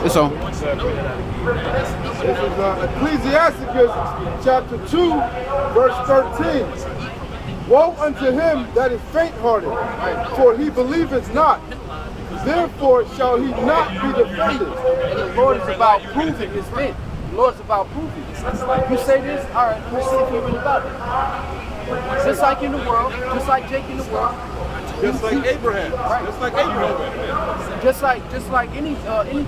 It's on. This is Ecclesiasticus chapter 2, verse 13. Woe unto him that is faint-hearted, for he believeth not. Therefore shall he not be defended. And the Lord is about proving his men. The Lord is about proving. You say this, all right, let's see if you're really about it. Just like in the world, just like Jake in the world. Just like Abraham. Right. Just like Abraham. Just like anything,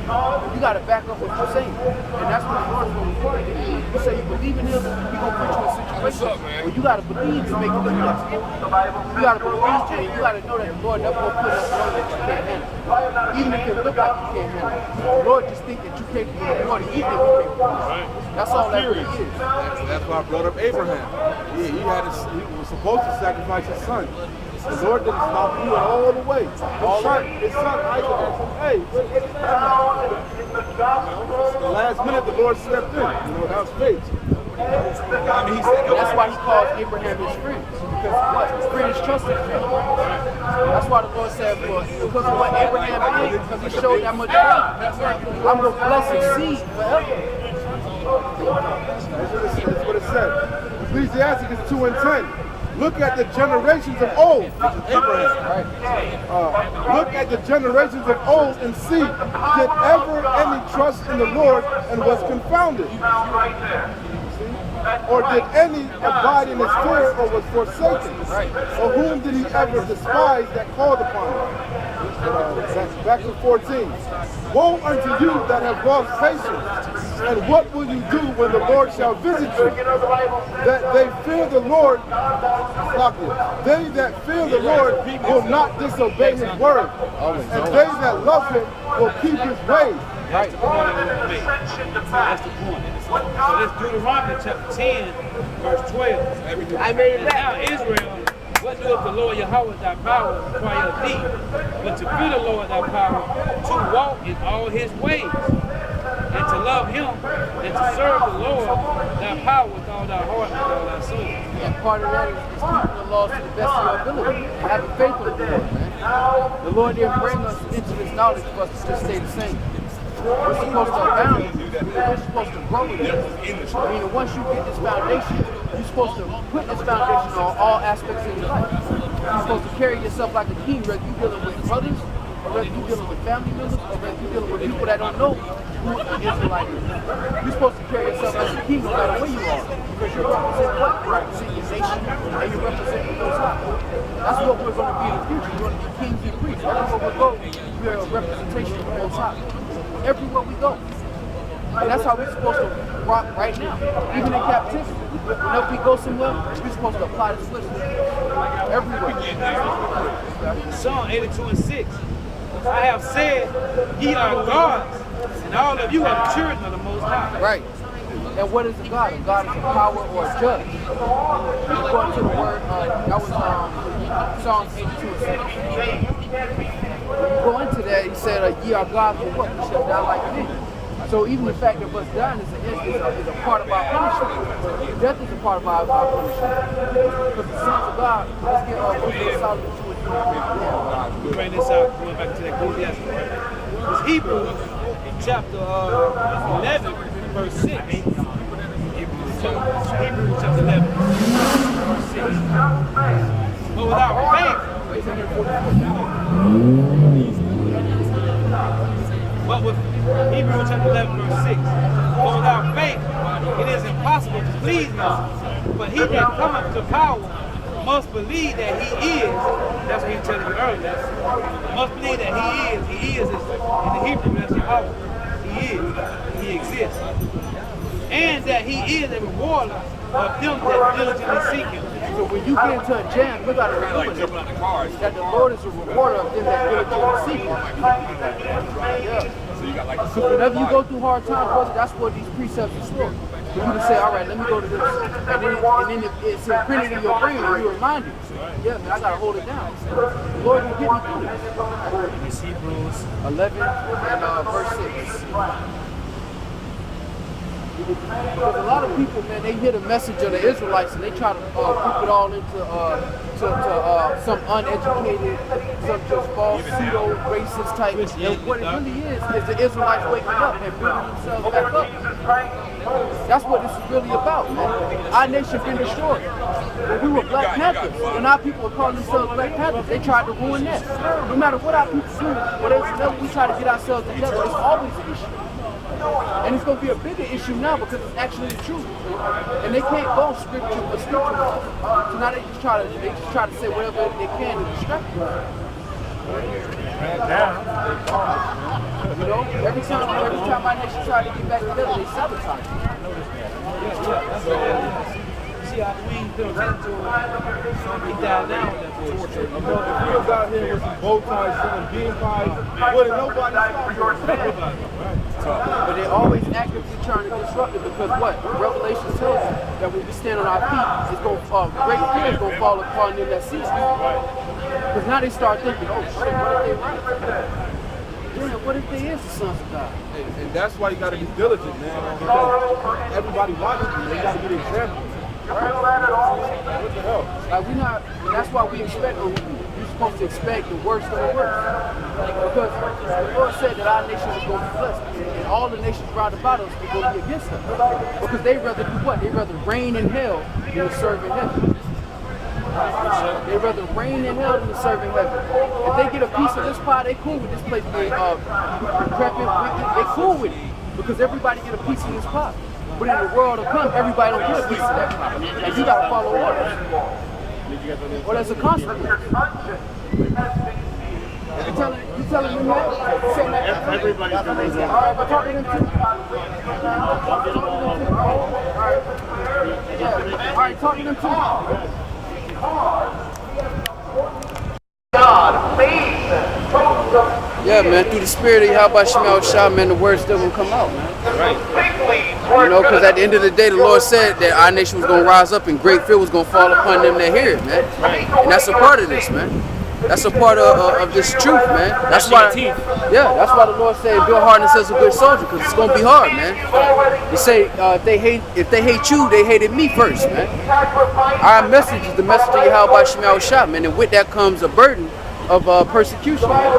you got to back up what you're saying. And that's what the Lord is going to require you. You say you believe in him, he's going to put you in a situation where you got to believe to make it look like it. You got to believe and you got to know that the Lord never going to put us on that you can't handle. Even if it look like you can't handle it. The Lord just think that you can't be the Lord and you think you can't be. That's all that really is. That's why I brought up Abraham. He was supposed to sacrifice his son. The Lord didn't stop him all the way. His son Isaac asked him, hey, the last minute the Lord stepped in. That was faith. That's why he calls Abraham his friend. Because what? His friends trusted him. That's why the Lord said, because of what Abraham did, because he showed that much faith, I'm going to bless his seed forever. That's what it said. Ecclesiasticus 2 and 10. Look at the generations of old, which is Abraham. Look at the generations of old and see, did ever any trust in the Lord and was confounded? Or did any abide in his fear or was forsaken? Or whom did he ever despise that called upon him? Back to 14. Woe unto you that have lost patience, and what will you do when the Lord shall visit you? That they fear the Lord, they that fear the Lord will not disobey his word, and they that love him will keep his ways. That's the point. So this Deuteronomy chapter 10, verse 12. I made it back. Now Israel, what doeth the Lord Yahawah thy power require of thee, but to fear the Lord thy power, to walk in all his ways, and to love him, and to serve the Lord thy power with all thy heart and all thy soul. And part of that is keeping the laws to the best of your ability. Having faith in the Lord, man. The Lord didn't bring us into this knowledge for us to just stay the same. We're supposed to abound. We're supposed to grow with it. Meaning once you get this foundation, you're supposed to put this foundation on all aspects of your life. You're supposed to carry yourself like a king, whether you're dealing with brothers, or whether you're dealing with family members, or whether you're dealing with people that don't know who an Israelite is. You're supposed to carry yourself as a king no matter where you are. Because you represent what? You represent your nation, and you represent the Most High. That's what we're going to be in the future. We're going to be kings and priests. Everywhere we go, we're a representation of the Most High. Everywhere we go. And that's how we're supposed to rock right now. Even in captivity. Whenever we go somewhere, we're supposed to apply this wisdom. Everywhere. Psalm 82 and 6. I have said, ye are gods, and all of you are children of the Most High. Right. And what is a God? A God is a power or a judge. According to the word, that was Psalm 82 and 6. When you go into that, he said, ye are gods for what? You shall die like me. So even the fact of us dying is a part of our punishment. Death is a part of our punishment. Because the sons of God, let's get Solomon 2 and 3. We bring this out, going back to that Ecclesiastes. It's Hebrews chapter 11, verse 6. Hebrews chapter 11, verse 6. But without faith, but with Hebrews chapter 11, verse 6. But without faith, it is impossible to please God. But he that cometh to power must believe that he is. That's what he was telling you earlier. Must believe that he is. He is in the Hebrew, that's Yahawah. He is. He exists. And that he is a rewarder of them that diligently seek him. So when you get into a jam, you got to remember that the Lord is a rewarder of them that diligently seek him. So whenever you go through hard times, brother, that's what these precepts are for. For you to say, all right, let me go to this. And then it's imprinted in your brain and you're reminded. Yeah, man, I got to hold it down. The Lord will get me through this. It's Hebrews 11 and verse 6. Because a lot of people, man, they hear the message of the Israelites and they try to group it all into some uneducated, some just false pseudo-racist type. And what it really is the Israelites waking up and building themselves back up. That's what this is really about, man. Our nation been destroyed. When we were Black Panthers, and our people are calling themselves Black Panthers, they tried to ruin that. No matter what our people do, whatever we try to get ourselves together, it's always an issue. And it's going to be a bigger issue now because it's actually the truth. And they can't go scripture for scripture. So now they just try to say whatever they can to distract you. You know, every time my nation try to get back together, they sabotage it. See how we ain't doing that to him. He died now with that bullshit. If we was out here with some bow ties, selling bean pies, wouldn't nobody stop us. But they're always actively trying to disrupt it because what? Revelation tells us that when we stand on our feet, it's going great fear is going to fall upon them that see us. Because now they start thinking, oh shit, what if they right? Yeah, what if they is the sons of God? And that's why you got to be diligent, man. Because everybody watching you, they got to be the example. What the hell? Like and that's why we expect, you're supposed to expect the worst of the worst. Because the Lord said that our nation is going to be blessed. And all the nations round about us are going to be against us. Because they'd rather do what? They'd rather reign in hell than to serve in heaven. They'd rather reign in hell than to serve in heaven. If they get a piece of this pie, they cool with this place being decrepit, wicked. They cool with it. Because everybody get a piece of this pie. But in the world to come, everybody don't get a piece of that pie. And you got to follow orders. Well, that's a consequence. You telling me that? Everybody's going to raise All right, but talk to them too. All right, talk to them too. Yeah, man, through the spirit of YAHAWASHI, man, the words still gonna come out, man. Right. You know, because at the end of the day, the Lord said that our nation was gonna rise up and great fear was gonna fall upon them that hear it, man. Right. And that's a part of this, man. That's a part of this truth, man. That's why, that's why the Lord said, "Build hardness as a good soldier," because it's gonna be hard, man. He say, if they hate you, they hated me first, man. Our message is the message of YAHAWASHI, man, and with that comes a burden of persecution, man.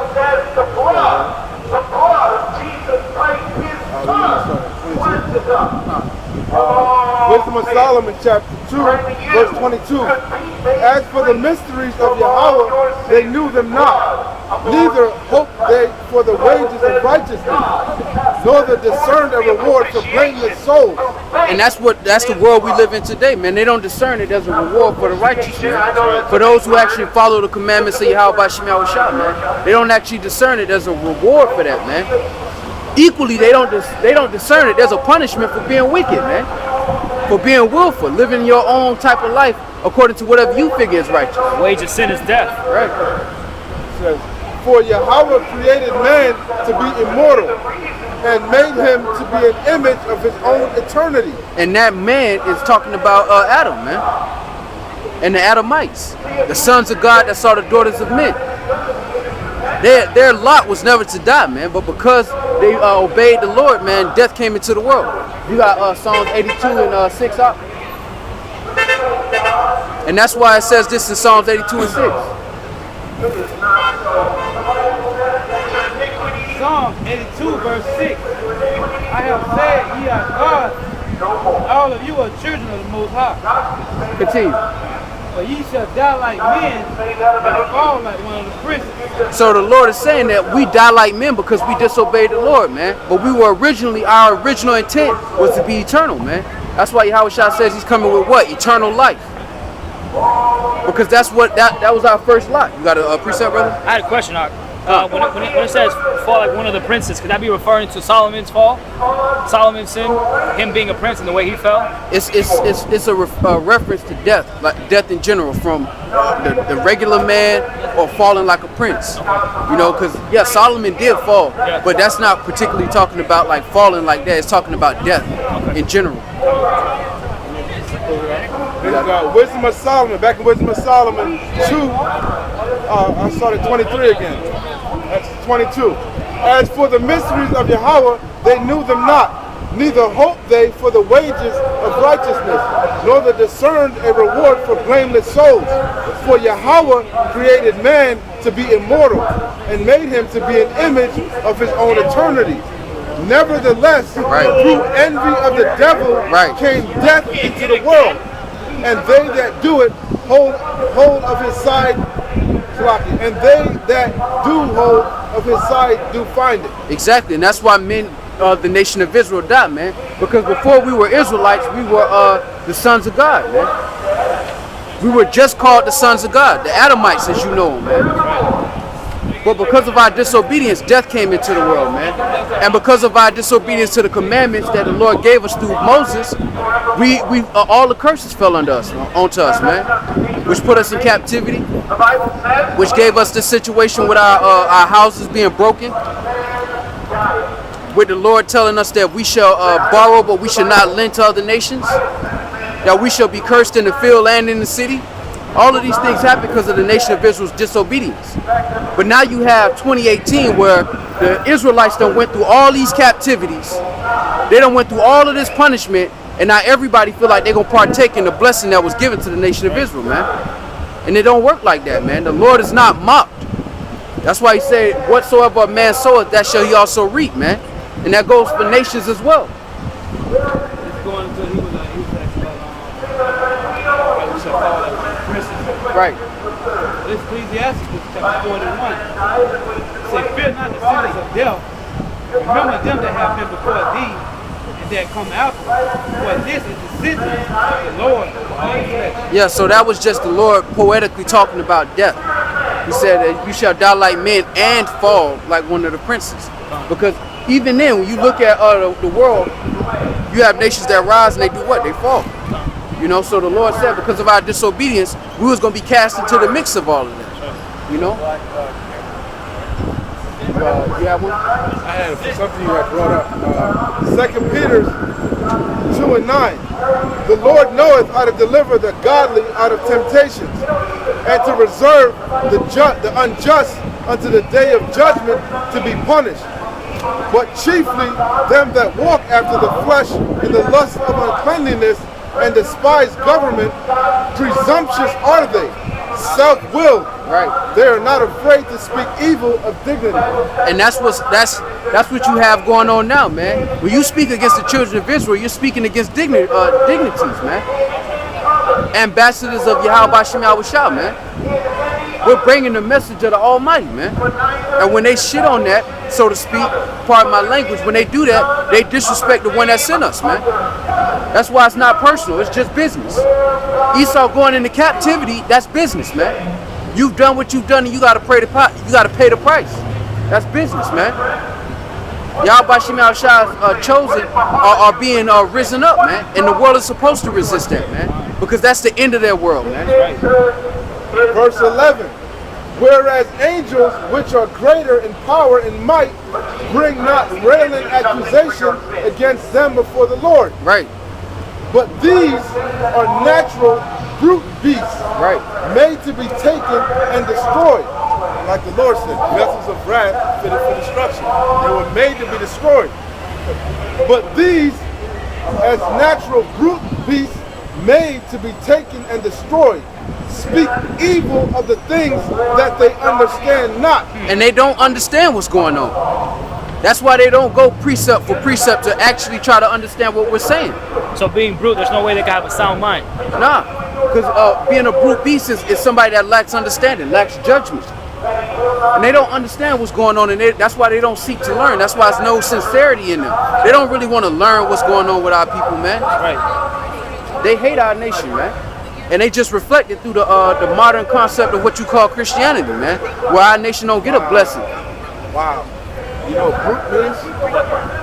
Wisdom of Solomon, chapter 2, verse 22. As for the mysteries of Yahawah, they knew them not, neither hoped they for the wages of righteousness, nor the discerned a reward for blameless souls. And that's the world we live in today, man. They don't discern it as a reward for the righteous, man. For those who actually follow the commandments of YAHAWASHI, man. They don't actually discern it as a reward for that, man. Equally, they don't discern it. There's a punishment for being wicked, man. For being willful, living your own type of life according to whatever you figure is righteous. The wage of sin is death. Right. It says, for Yahawah created man to be immortal and made him to be an image of his own eternity. And that man is talking about Adam, man. And the Adamites, the sons of God that saw the daughters of men. Their lot was never to die, man, but because they obeyed the Lord, man, death came into the world. You got Psalms 82 and 6 up. And that's why it says this in Psalms 82 and 6. Psalm 82 verse 6. I have said, ye are God, all of you are children of the Most High. Continue. But ye shall die like men and fall like one of the princes. So the Lord is saying that we die like men because we disobeyed the Lord, man. But our original intent was to be eternal, man. That's why YAHAWASHI says he's coming with what? Eternal life. Because that's what that was our first lot. You got a precept, brother? I had a question, Ark. When it says fall like one of the princes, could that be referring to Solomon's fall? Solomon's sin? Him being a prince and the way he fell? It's a reference to death, like death in general, from the regular man or falling like a prince. You know, because, yeah, Solomon did fall, but that's not particularly talking about like falling like that. It's talking about death in general. Wisdom of Solomon, back in Wisdom of Solomon 2, I started 23 again. That's 22. As for the mysteries of Yahawah, they knew them not, Neither hope they for the wages of righteousness, nor the discerned a reward for blameless souls. For Yahawah created man to be immortal, and made him to be an image of his own eternity. Nevertheless, through envy of the devil came death into the world, and they that do it hold of his side, and they that do hold of his side do find it. Exactly, and that's why men, the nation of Israel died, man. Because before we were Israelites, we were the sons of God, man. We were just called the sons of God, the Adamites, as you know, man. But because of our disobedience, death came into the world, man. And because of our disobedience to the commandments that the Lord gave us through Moses, we all the curses fell onto us, man. Which put us in captivity, which gave us the situation with our houses being broken, with the Lord telling us that we shall borrow, but we shall not lend to other nations, that we shall be cursed in the field and in the city. All of these things happen because of the nation of Israel's disobedience. But now you have 2018 where the Israelites done went through all these captivities. They done went through all of this punishment, and now everybody feel like they're going to partake in the blessing that was given to the nation of Israel, man. And it don't work like that, man. The Lord is not mocked. That's why he said, whatsoever a man soweth, that shall he also reap, man. And that goes for nations as well. Right. This Ecclesiastes chapter 41 say, fear not the sentence of death. Remember them that have been before thee and that come after. For this is the sentence of the Lord for all flesh. Yeah, so that was just the Lord poetically talking about death. He said that you shall die like men and fall like one of the princes. Because even then, when you look at the world, you have nations that rise and they do what? They fall. You know, so the Lord said because of our disobedience, we was going to be cast into the mix of all of that. You know? You have one? I had something you had brought up. 2 Peter 2:9. The Lord knoweth how to deliver the godly out of temptations, and to reserve the unjust unto the day of judgment to be punished. But chiefly them that walk after the flesh in the lust of uncleanliness, and despise government, presumptuous are they, self-willed. Right. They are not afraid to speak evil of dignity. And that's what you have going on now, man. When you speak against the children of Israel, you're speaking against dignities, man. Ambassadors of YAHAWASHI, man. We're bringing the message of the Almighty, man. And when they shit on that, so to speak, pardon my language, when they do that, they disrespect the one that sent us, man. That's why it's not personal, it's just business. Esau going into captivity, that's business, man. You've done what you've done and you gotta pay the price. That's business, man. YAHAWASHI chosen are being risen up, man. And the world is supposed to resist that, man. Because that's the end of their world, man. Verse 11. Whereas angels, which are greater in power and might, bring not railing accusation against them before the Lord. Right. But these are natural brute beasts, right, made to be taken and destroyed. Like the Lord said, vessels of wrath fitted for destruction. They were made to be destroyed. But these, as natural brute beasts, made to be taken and destroyed, speak evil of the things that they understand not. And they don't understand what's going on. That's why they don't go precept for precept to actually try to understand what we're saying. So being brute, there's no way they can have a sound mind. Nah, because being a brute beast is somebody that lacks understanding, lacks judgment. And they don't understand what's going on, and that's why they don't seek to learn. That's why there's no sincerity in them. They don't really want to learn what's going on with our people, man. Right. They hate our nation, man. And they just reflect it through the modern concept of what you call Christianity, man. Where our nation don't get a blessing. Wow. You know what brute means?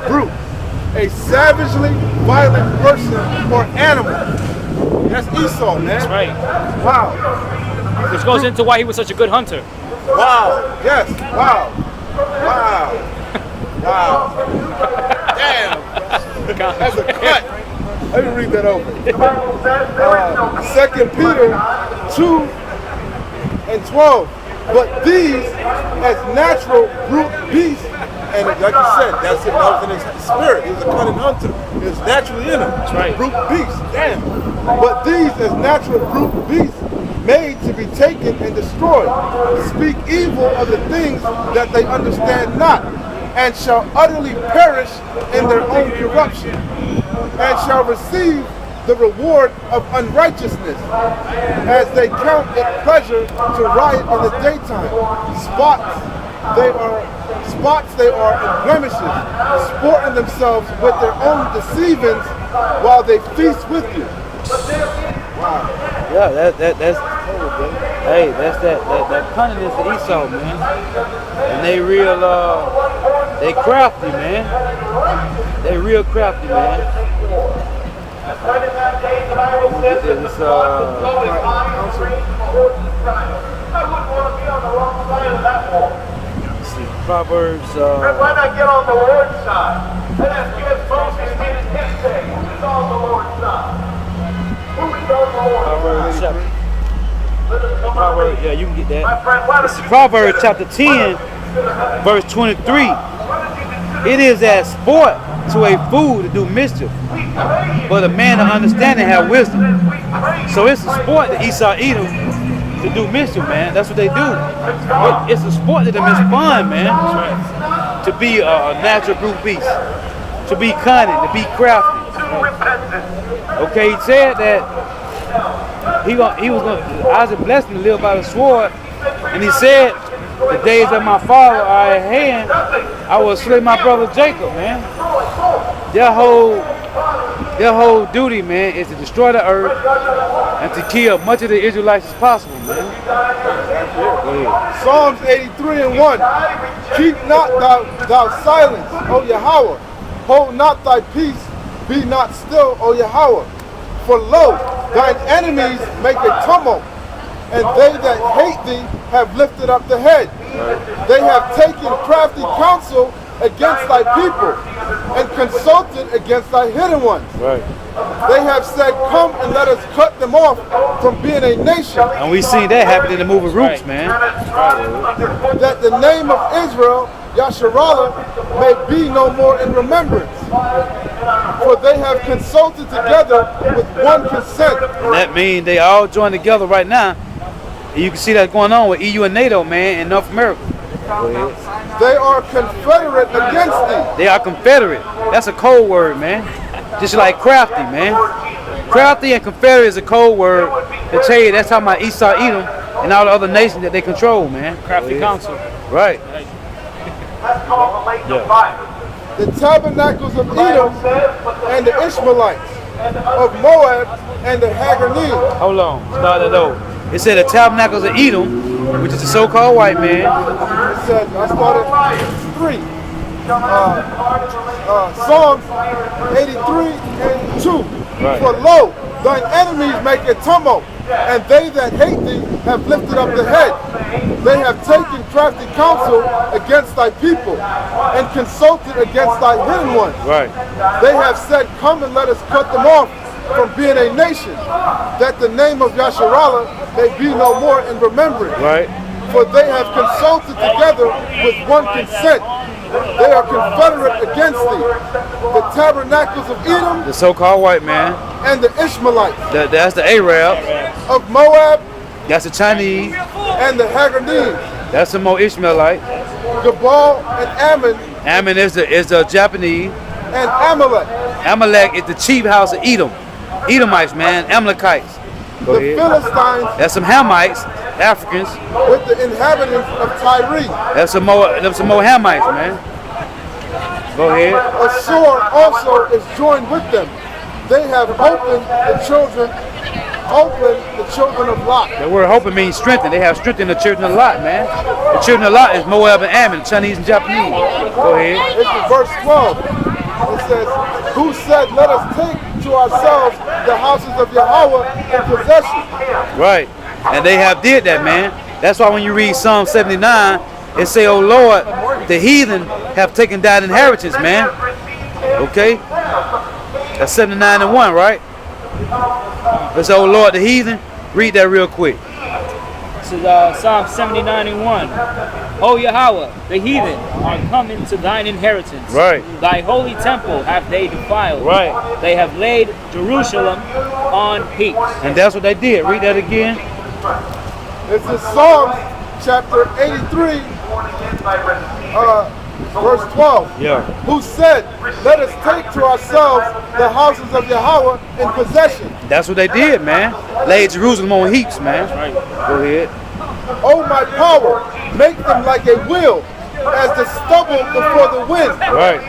Brute. A savagely violent person or animal. That's Esau, man. That's right. Wow. Which goes into why he was such a good hunter. Wow. Yes. Wow. Wow. Wow. Damn. That's a cut. Let me read that over. 2 Peter 2:12. But these, as natural brute beasts, And like you said, that was in his spirit. He was a cunning hunter. It was naturally in him. That's right. Brute beast. Damn. But these, as natural brute beasts, made to be taken and destroyed, speak evil of the things that they understand not, and shall utterly perish in their own corruption, and shall receive the reward of unrighteousness, as they count it pleasure to riot in the daytime. Spots they are and blemishes, sporting themselves with their own deceivings while they feast with you. Wow. Yeah, that's hey, that's that cunningness of Esau, man. And they real they crafty, man. They real crafty, man. This Proverbs. Why not get on the Lord's side? And as good Moses did in his day, who is on the Lord's side? Who is on the Lord's side? Proverbs, yeah, you can get that. My friend, why This don't is you Proverbs chapter 10, verse 23. It is as sport to a fool to do mischief, but a man of understanding have wisdom. So it's a sport to Esau Edom to do mischief, man. That's what they do. It's a sport to them. It's fun, man. To be a natural brute beast, to be cunning, to be crafty. Okay, he said that Isaac blessed him to live by the sword, and he said, the days of my father are at hand. I will slay my brother Jacob, man. Their whole duty, man, is to destroy the earth and to kill much of the Israelites as possible, man. Psalms 83:1. Keep not thou silence, O Yahawah. Hold not thy peace, be not still, O Yahawah. For lo, thine enemies make a tumult, and they that hate thee have lifted up the head. They have taken crafty counsel against thy people, and consulted against thy hidden ones. Right. They have said, come and let us cut them off from being a nation. And we seen that happen in the movie Roots, man. That the name of Israel, Yasharallah, may be no more in remembrance. For they have consulted together with one consent. And that means they all joined together right now. And you can see that going on with EU and NATO, man, in North America. They are confederate against thee. They are confederate. That's a code word, man. Just like crafty, man. Crafty and confederate is a code word to tell you that's how my Esau Edom and all the other nations that they control, man. Crafty council. Right. The tabernacles of Edom and the Ishmaelites, of Moab and the Hagarnim. Hold on. Start it over. It said the tabernacles of Edom, which is the so-called white man. It said, I started 3. Psalms 83:2. Right. For lo, thine enemies make a tumult, and they that hate thee have lifted up the head. They have taken crafty counsel against thy people, and consulted against thy hidden ones. Right. They have said, come and let us cut them off from being a nation, that the name of Yasharallah may be no more in remembrance. Right. For they have consulted together with one consent. They are confederate against thee. The tabernacles of Edom, The so-called white man. and the Ishmaelites, That's the Arab. of Moab, That's the Chinese. and the Hagarnim, That's the more Ishmaelite. Gabal and Ammon, Ammon is the Japanese. and Amalek, Amalek is the chief house of Edom. Edomites, man. Amalekites. Go the ahead. Philistines That's some Hamites, Africans. with the inhabitants of Tyre. That's some more Hamites, man. Go ahead. Assur also is joined with them. They have opened the children of Lot. The word hoping means strengthen. They have strengthened the children of Lot, man. The children of Lot is Moab and Ammon, Chinese and Japanese. Go ahead. This is verse 12. It says, who said, let us take to ourselves the houses of Yahawah in possession. Right. And they have did that, man. That's why when you read Psalm 79, it say, oh Lord, the heathen have taken that inheritance, man. Okay? That's 79:1, right? Let's say, oh Lord, the heathen. Read that real quick. This is Psalm 79 and 1. O Yahawah, the heathen are come into thine inheritance. Right. Thy holy temple have they defiled. Right. They have laid Jerusalem on heaps. And that's what they did. Read that again. This is Psalms chapter 83, verse 12. Yeah. Who said, let us take to ourselves the houses of Yahawah in possession. That's what they did, man. Laid Jerusalem on heaps, man. Right. Go ahead. O my power, make them like a wheel, as the stubble before the wind. Right.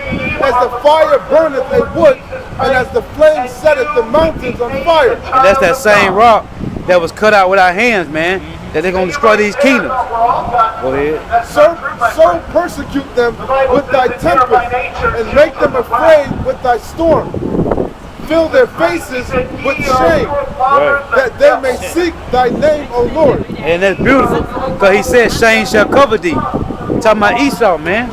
As the fire burneth a wood, and as the flame setteth the mountains on fire. And that's that same rock that was cut out with our hands, man. That they're going to destroy these kingdoms. Go ahead. So persecute them with thy tempest, and make them afraid with thy storm. Fill their faces with shame, Right. that they may seek thy name, O Lord. And that's beautiful. Because he said, shame shall cover thee. Talking about Esau, man.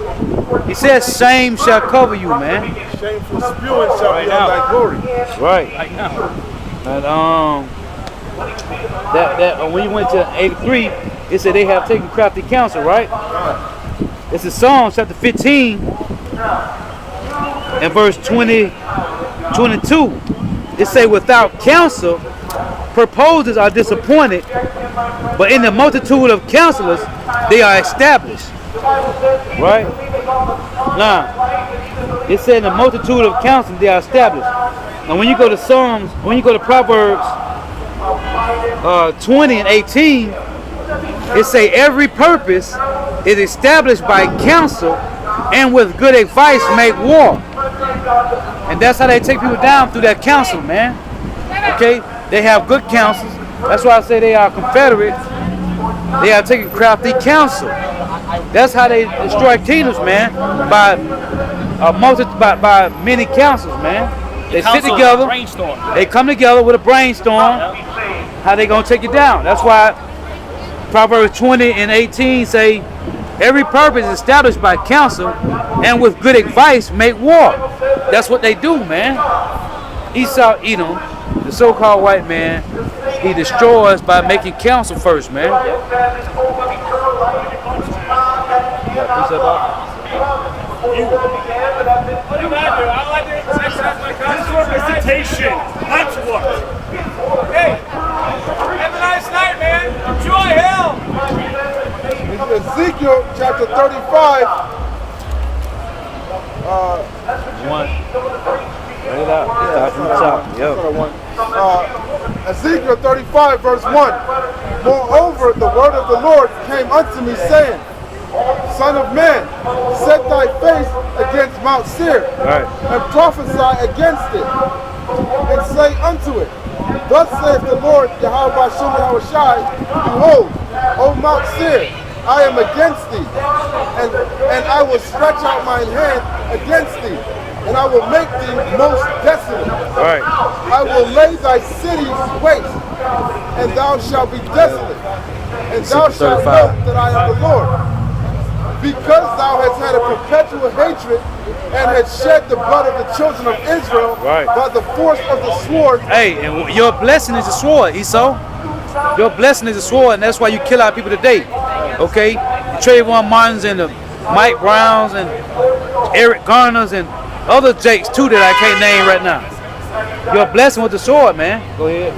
He says, shame shall cover you, man. Shameful spewing shall be now. on thy glory. Right. Right now. And when you went to 83, it said they have taken crafty counsel, right? It's in Psalms chapter 15 and verse 22. It say, without counsel, proposers are disappointed, but in the multitude of counselors, they are established. Right? Now, it said in the multitude of counselors, they are established. Now, when you go to Psalms, when you go to Proverbs 20 and 18, it say every purpose is established by counsel, and with good advice make war. And that's how they take people down, through that counsel, man. Okay? They have good counsels. That's why I say they are confederate. They are taking crafty counsel. That's how they destroy kingdoms, man. By many counsels, man. They sit together. They come together with a brainstorm. How they gonna take you down? That's why Proverbs 20 and 18 say, every purpose is established by counsel, and with good advice make war. That's what they do, man. Esau, Edom, the so-called white man, he destroys by making counsel first, man. Representation. That's what. Hey, have a nice night, man. Enjoy hell. Ezekiel chapter 35. One. Write it out. Start from the top. Yo. Ezekiel 35 verse 1. Moreover, the word of the Lord came unto me, saying, Son of man, set thy face against Mount Seir, Right. and prophesy against it, and say unto it, Thus saith the Lord, YAHAWASHI, Behold, O Mount Seir, I am against thee, and I will stretch out mine hand against thee, and I will make thee most desolate. Right. I will lay thy cities waste, and thou shalt be desolate, and thou shalt know that I am the Lord. Because thou hast had a perpetual hatred, and hast shed the blood of the children of Israel Right. by the force of the sword. Hey, and your blessing is a sword, Esau. Your blessing is a sword, and that's why you kill our people today. Okay? The Trayvon Martins and the Mike Browns and Eric Garners and other Jakes too that I can't name right now. Your blessing with the sword, man. Go ahead.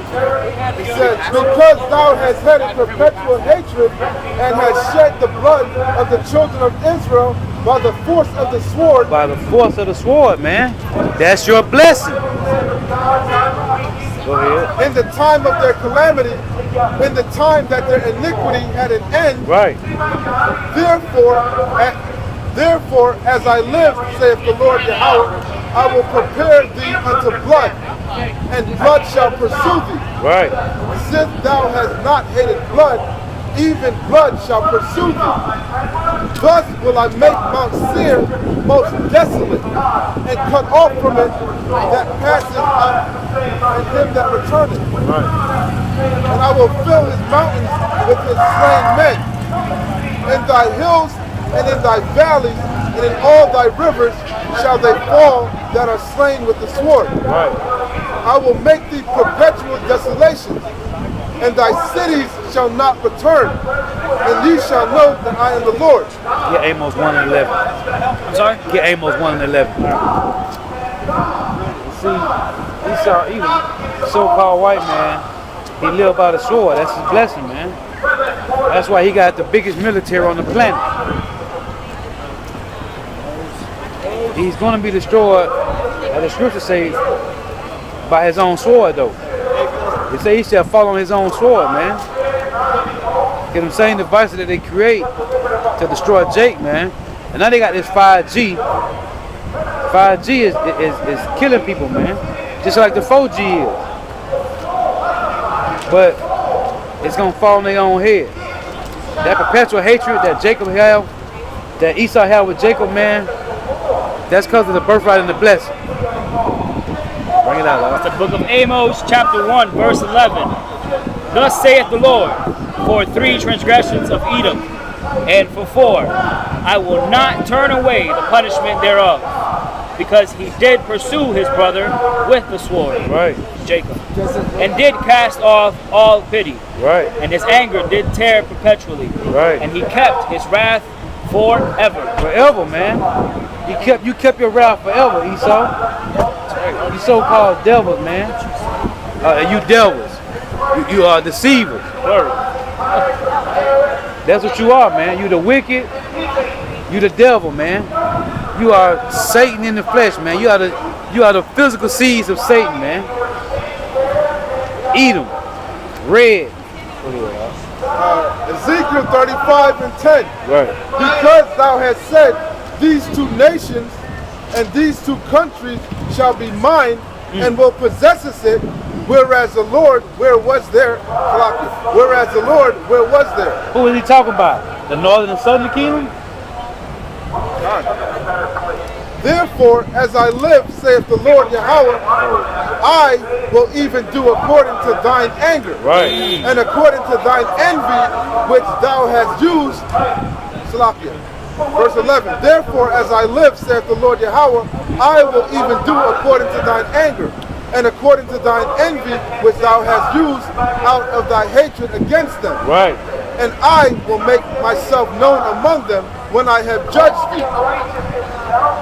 He said, because thou hast had a perpetual hatred, and hast shed the blood of the children of Israel by the force of the sword. By the force of the sword, man. That's your blessing. Go ahead. In the time of their calamity, in the time that their iniquity had an end. Right. Therefore, as I live, saith the Lord Yahawah, I will prepare thee unto blood, and blood shall pursue thee. Right. Since thou hast not hated blood, even blood shall pursue thee. Thus will I make Mount Seir most desolate, and cut off from it that passeth out, and him that returneth. Right. And I will fill his mountains with his slain men. In thy hills and in thy valleys and in all thy rivers shall they fall that are slain with the sword. Right. I will make thee perpetual desolations, and thy cities shall not return, and ye shall know that I am the Lord. Get Amos 1 and 11. I'm sorry? Get Amos 1 and 11. See, Esau, even so-called white man, he lived by the sword. That's his blessing, man. That's why he got the biggest military on the planet. He's going to be destroyed, as the scriptures say, by his own sword, though. They say he shall fall on his own sword, man. Get them same devices that they create to destroy Jake, man. And now they got this 5G. 5G is killing people, man. Just like the 4G is. But it's going to fall on their own head. That perpetual hatred that Jacob had, that Esau had with Jacob, man, that's because of the birthright and the blessing. Bring it out, Lord. The book of Amos, chapter 1, verse 11. Thus saith the Lord, for 3 transgressions of Edom, and for 4, I will not turn away the punishment thereof, because he did pursue his brother with the sword, Right. Jacob, and did cast off all pity, Right. and his anger did tear perpetually, Right. and he kept his wrath forever. Forever, man. You kept your wrath forever, Esau. You so-called devils, man. You devils. You are deceivers. That's what you are, man. You the wicked. You the devil, man. You are Satan in the flesh, man. You are the physical seeds of Satan, man. Eat them. Red. Ezekiel 35 and 10. Right. Because thou hast said, these 2 nations and these 2 countries shall be mine, and will possess it, whereas the Lord, where was there? Whereas the Lord, where was there? Who is he talking about? The northern and southern kingdom? Therefore, as I live, saith the Lord Yahawah, I will even do according to thine anger, Right. and according to thine envy, which thou hast used. Salakia. Verse 11. Therefore, as I live, saith the Lord Yahawah, I will even do according to thine anger, and according to thine envy, which thou hast used out of thy hatred against them. Right. And I will make myself known among them when I have judged thee.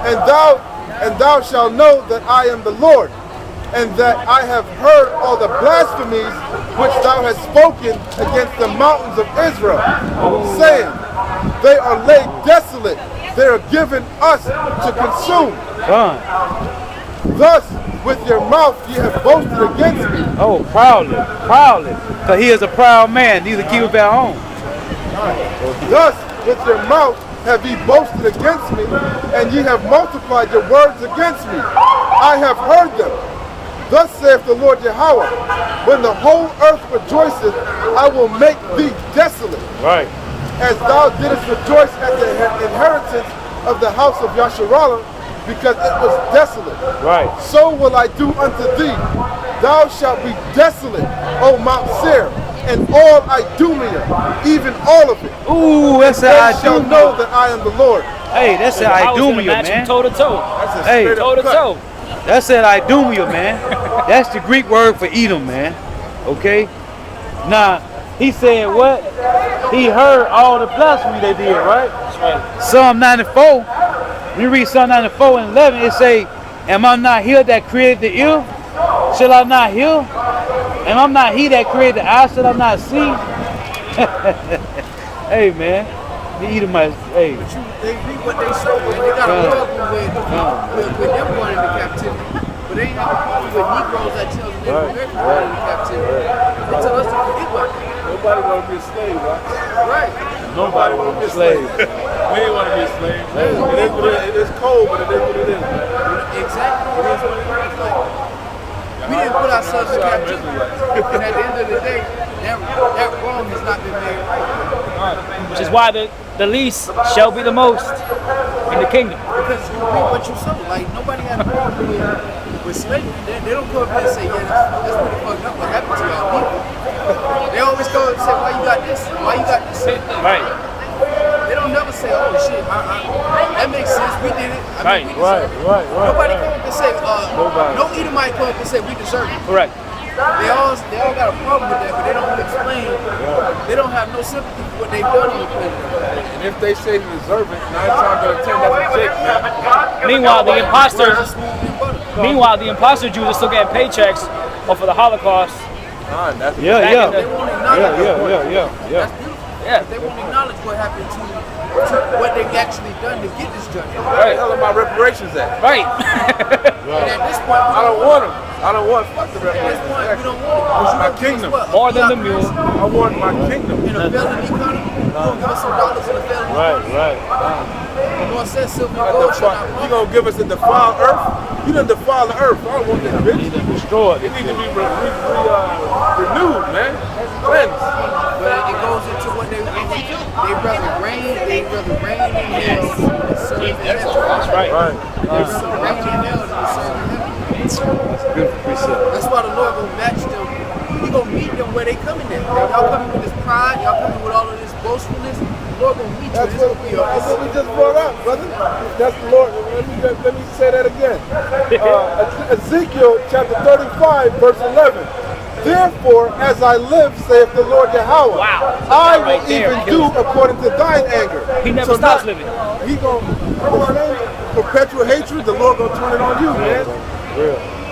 And thou shalt know that I am the Lord, and that I have heard all the blasphemies which thou hast spoken against the mountains of Israel, saying, they are laid desolate, they are given us to consume. Done. Thus with your mouth ye have boasted against me. Oh, proudly. Because he is a proud man, neither keepeth at home. Thus with your mouth have ye boasted against me, and ye have multiplied your words against me. I have heard them. Thus saith the Lord Yahawah, when the whole earth rejoiceth, I will make thee desolate. Right. As thou didst rejoice at the inheritance of the house of Yasharallah, because it was desolate. Right. So will I do unto thee. Thou shalt be desolate, O Mount Seir, and all Idumea, even all of it. Ooh, that's They an shall Idumea. know that I am the Lord. Hey, that's an I was gonna Idumea, match him man. toe to toe. Hey, Toe to toe. that's an Idumea, man. That's the Greek word for Edom, man. Okay? Now, he said what? He heard all the blasphemy they did, right? That's right. Psalm 94. When you read Psalm 94 and 11, it say, am I not he that created the ear? Shall I not hear? Am I not he that created the eye? Shall I not see? Hey, man. The Edomites, hey. But they read what they show, man. They got a problem with them going into captivity. But they ain't got a problem with Negroes that tell them they're going into captivity. They tell us to forget what. Nobody want to be a slave, right? Right. Nobody want to be a slave. We ain't want to be a slave. It is cold, but it is what it is, man. Exactly. It is what it is. Like, we didn't put ourselves in captivity. And at the end of the day, that wrong has not been made right. Which is why the least shall be the most in the kingdom. Because you reap what you sow. Like, nobody had a problem with slavery. They don't go up there and say, yeah, that's pretty fucked up. What happened to y'all people? They always go and say, why you got this? Why you got this? Right. They don't never say, oh shit, that makes sense. We did it. I mean, we Right. deserve it. Nobody come up and say, no Edomite come up and say we deserve it. Correct. They all got a problem with that, but they don't explain. They don't have no sympathy for what they've done on the planet. And if they say they deserve it, 9 times out of 10, that's a Jake, man. Meanwhile, the imposter Jews are still getting paychecks off of the Holocaust. That's They won't acknowledge Yeah. They won't acknowledge what happened to what they've actually done to get this judgment. Where the hell are my reparations at? Right. And at this point, I don't want them. I don't want fuck the at this reparations. point, we don't want it. My kingdom. More than the mule. I want my kingdom. In a felony economy, you gonna give us some dollars in a felony. Right. The Lord says silver and gold shall not You gonna give us a defiled earth? You done defiled the earth. I don't want that bitch. Destroyed. It need to be renewed, man. Cleansed. But it goes into what they rather reign in hell than serve in heaven. That's right. There's some reign in hell than serve in heaven. Beautiful precept. That's why the Lord gonna match them. He gonna meet them where they coming at. Y'all coming with this pride, y'all coming with all of this boastfulness. The Lord gonna meet you. That's It's gonna be that's what we just brought up, brother. That's the Lord. Let me say that again. Ezekiel chapter 35, verse 11. Therefore, as I live, saith the Lord Yahawah, Wow. I Right will there, even kill do according to thine anger. He never stops living. He gonna perpetual hatred. The Lord gonna turn it on you, man.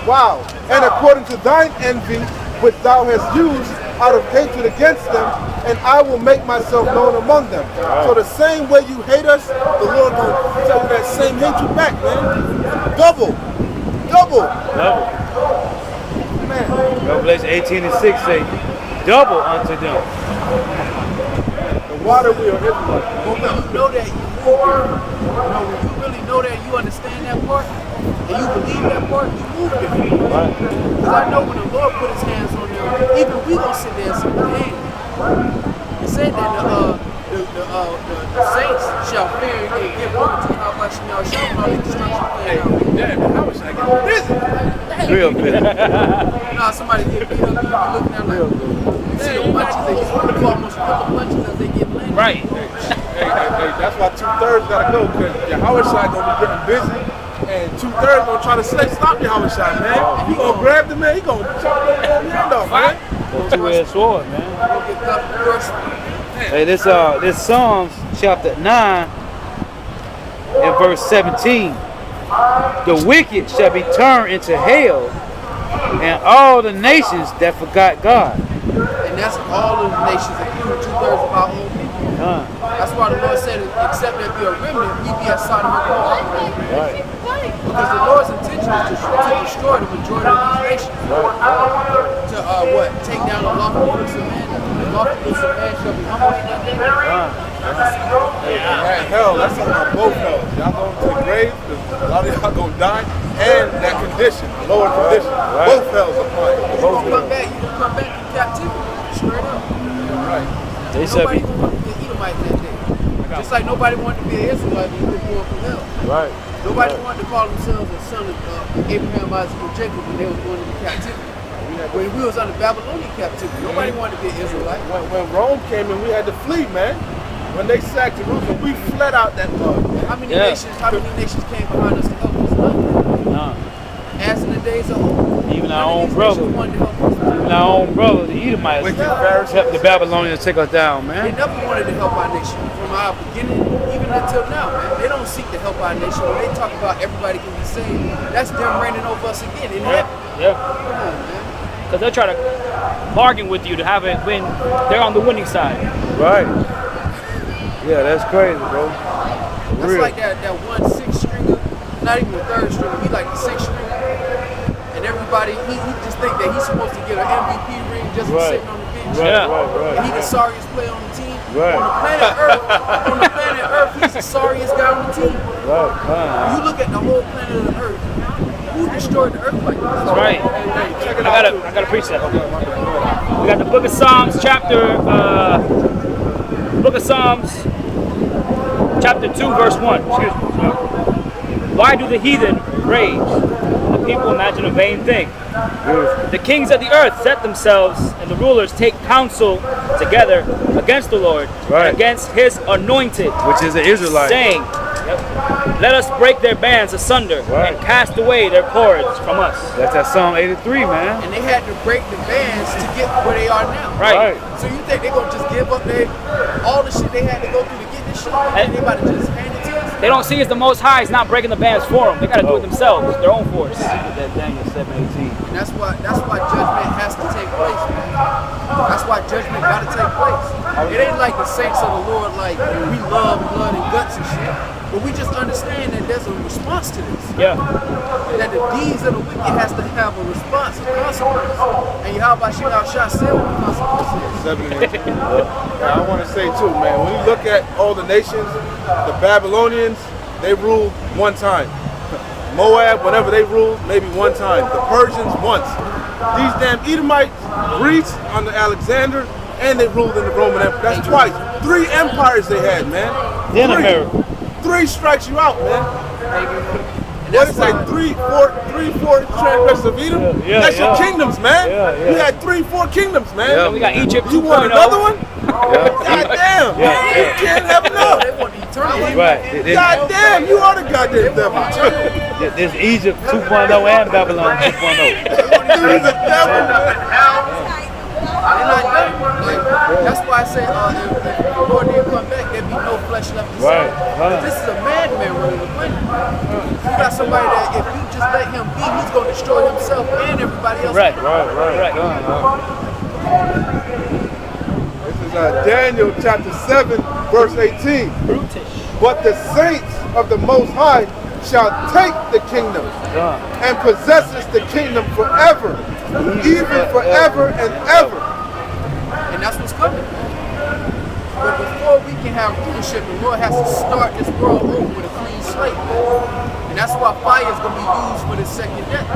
Wow. And according to thine envy, which thou hast used out of hatred against them, and I will make myself known among them. So the same way you hate us, the Lord gonna tell you that same hatred back, man. Double. Man. Revelation 18:6 say, double unto them. The water wheel Israelites. But when you know that you move different, when you really know that you understand that part, and you believe that part, you move different. Because I know when the Lord put his hands on them, even we gonna sit there and say, man, it said that the saints shall fear and give over to YAHAWASHI and shall not let destruction play out. Damn, how was I getting busy? Real busy. Nah, somebody get beat up, you be looking at like, you see the punches, they you almost feel the punches as they get landed. Right. Hey, that's why 2/3 gotta go, because YAHAWASHI gonna be getting busy, and 2/3 gonna try to stop YAHAWASHI, man. He gonna grab the man, he gonna chop the hand off, man. Two-edged sword, man. Gonna get cut first. Hey, this Psalms chapter 9 and verse 17. The wicked shall be turned into hell, and all the nations that forgot God. And that's all of the nations, including 2/3 of our own people. That's why the Lord said, except there be a remnant, we be at Sodom and Gomorrah. Right. Because the Lord's intention is to destroy the majority of these nations. To take down the lawful fruits of man. The lawful fruits of man shall be humbled in that day. Hey, hell, that's something on both hells. Y'all going to the grave, a lot of y'all gonna die, and that condition, lower condition. Both hells apply. You gonna come back in captivity, straight up. Right. They said Nobody gonna want to be an Edomite that day. Just like nobody wanted to be an Israelite when they were born from hell. Right. Nobody wanted to call themselves a son of Abraham, Isaac, and Jacob when they was going into captivity. When we was under Babylonian captivity, nobody wanted to be an Israelite. When Rome came in, we had to flee, man. When they sacked Jerusalem, we fled out that mud. How many nations came behind us to help us? None. As in the days of old. Even our none own of these brother. nations wanted to help us. Even our own brother, the Edomites, helped the Babylonians take us down, They man. never wanted to help our nation from our beginning, even until now, man. They don't seek to help our nation. When they talk about everybody can be saved, that's them reigning over us again in heaven. Yeah. Come on, man. Because they'll try to bargain with you to have it when they're on the winning side. Right. Yeah, that's crazy, bro. That's Real. like that 1 6 stringer, not even the 3rd stringer. He like the 6th stringer. And everybody, he just think that he's supposed to get an MVP ring just for sitting on the bench. Yeah. Right. And he the sorriest player on the team. Right. On the planet Earth, he's the sorriest guy on the team. Right. You look at the whole planet of the Earth. Who destroyed the Earth like this? That's right. I got a precept. We got the Book of Psalms, Book of Psalms, chapter 2, verse 1. Excuse me. Why do the heathen rage? The people imagine a vain thing. The kings of the earth set themselves, and the rulers take counsel together against the Lord and against his anointed, Which is an Israelite. saying, Let us break their bands asunder and cast away their cords from us. That's that Psalm 83, man. And they had to break the bands to get where they are now. Right. So you think they're going to just give up all the shit they had to go through to get this shit? And they about to just hand it to us? They don't see as the Most High is not breaking the bands for them. They got to do it themselves, their own force. That Daniel 7:18. And that's why judgment has to take place, man. That's why judgment got to take place. It ain't like the saints of the Lord, like we love blood and guts and shit. But we just understand that there's a response to this. Yeah. And that the deeds of the wicked has to have a response, a consequence. And YAHAWASHI said what the consequence is. 7 and 18. I want to say too, man, when you look at all the nations, the Babylonians, they ruled one time. Moab, whenever they ruled, maybe one time. The Persians, once. These damn Edomites, Greece under Alexander, and they ruled in the Roman Empire. That's twice. 3 empires they had, man. In America. 3 strikes you out, man. What is like 3, 4 transgressions of Edom? That's your kingdoms, man. You had 3, 4 kingdoms, man. And we got Egypt 2.0. You want another one? God damn. You can't have enough. They want eternity. Right. God damn, you are the goddamn devil. There's Egypt 2.0 and Babylon 2.0. You're the devil, man. They're not done. Like, that's why I say if the Lord didn't come back, there'd be no flesh left to Right. This is a madman running the planet. You got somebody that if you just let him be, he's going to destroy himself and everybody else. Right. This is Daniel chapter 7, verse 18. But the saints of the Most High shall take the kingdom and possesses the kingdom forever, even forever and ever. And that's what's coming. But before we can have rulership, the Lord has to start this world over with a clean slate. And that's why fire is going to be used for this second death.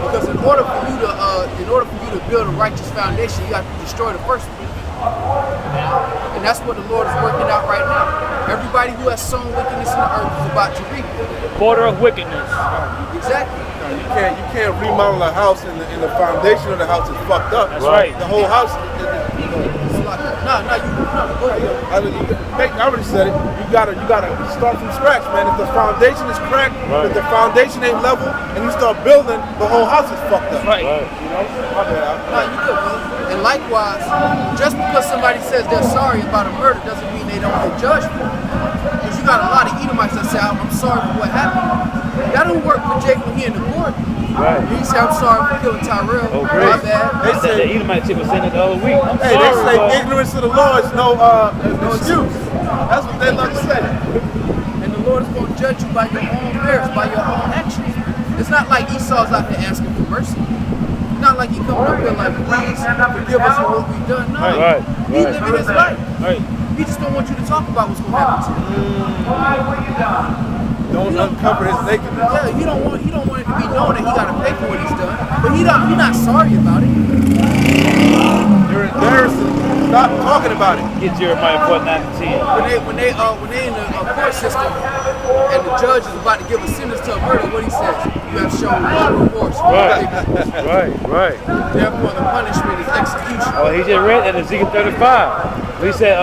Because in order for you to build a righteous foundation, you have to destroy the first one. And that's what the Lord is working out right now. Everybody who has sown wickedness in the earth is about to reap it. Border of wickedness. Exactly. You can't remodel a house and the foundation of the house is fucked up. That's right. The whole house. I already said it. You gotta start from scratch, man. If the foundation is cracked, if the foundation ain't level, and you start building, the whole house is fucked up. Right. You know? My bad. No, you good, man. And likewise, just because somebody says they're sorry about a murder doesn't mean they don't get judged for it. Because you got a lot of Edomites that say, I'm sorry for what happened. That don't work for Jake when he in the court. Right. He say, I'm sorry for killing Tyrell. Oh, great. My bad. They said the Edomite chick was saying it the other week. Hey, they say ignorance of the law is no excuse. That's what they love to say. And the Lord is going to judge you by your own merits, by your own actions. It's not like Esau's out there asking for mercy. It's not like he coming up here like, please forgive us for what we've done. No, he's living his life. Right. He just don't want you to talk about what's going to happen to you. Don't uncover his nakedness. Yeah, he don't want it to be known that he got to pay for what he's done. But he not sorry about it. You're embarrassing. Stop talking about it. Get Jeremiah 4:9-10. When they in the court system and the judge is about to give a sentence to a murder, what he says, you have shown no remorse. Right. Therefore, the punishment is execution. Oh, he just read that in Ezekiel 35. He said,